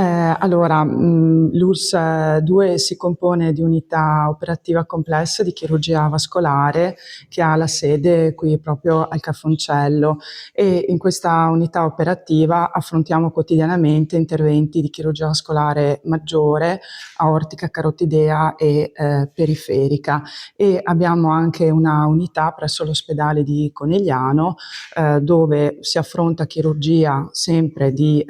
Allora, l'URSS 2 si compone di unità operativa complessa di chirurgia vascolare che ha la sede qui proprio al Cafoncello, e in questa unità operativa affrontiamo quotidianamente interventi di chirurgia vascolare maggiore, aortica, carotidea e periferica, e abbiamo anche una unità presso l'ospedale di Conegliano dove si affronta chirurgia sempre di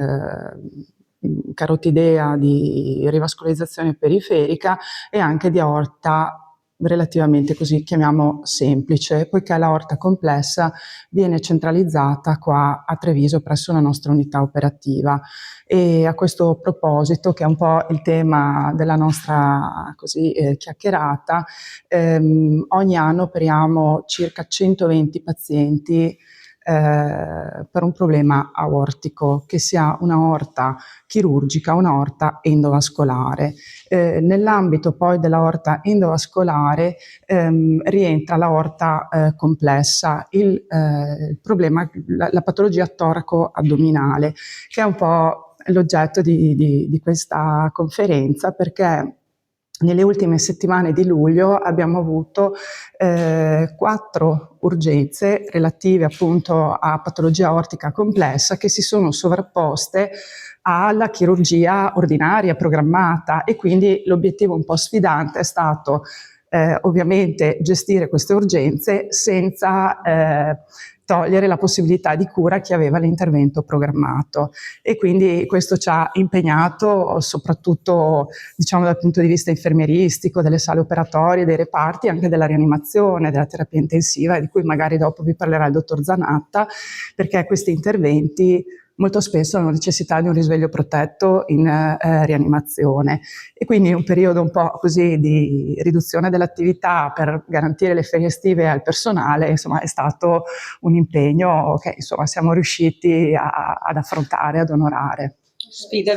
carotidea, di rivascolarizzazione periferica e anche di aorta relativamente, così chiamiamo, semplice, poiché l'aorta complessa viene centralizzata qua a Treviso presso la nostra unità operativa. E a questo proposito, che è un po' il tema della nostra chiacchierata, ogni anno operiamo circa 120 pazienti per un problema aortico, che sia un'aorta chirurgica o un'aorta endovascolare. Nell'ambito poi dell'aorta endovascolare rientra l'aorta complessa, il problema, la patologia toraco-addominale, che è un po' l'oggetto di questa conferenza, perché nelle ultime settimane di luglio abbiamo avuto 4 urgenze relative appunto a patologia aortica complessa che si sono sovrapposte alla chirurgia ordinaria programmata, e quindi l'obiettivo un po' sfidante è stato ovviamente gestire queste urgenze senza togliere la possibilità di cura a chi aveva l'intervento programmato, e quindi questo ci ha impegnato soprattutto, diciamo, dal punto di vista infermieristico, delle sale operatorie, dei reparti, anche della rianimazione, della terapia intensiva, di cui magari dopo vi parlerà il dottor Zanatta, perché questi interventi molto spesso hanno necessità di un risveglio protetto in rianimazione, e quindi un periodo un po' così di riduzione dell'attività per garantire le ferie estive al personale, insomma, è stato un impegno che insomma siamo riusciti ad affrontare, ad onorare. Sfida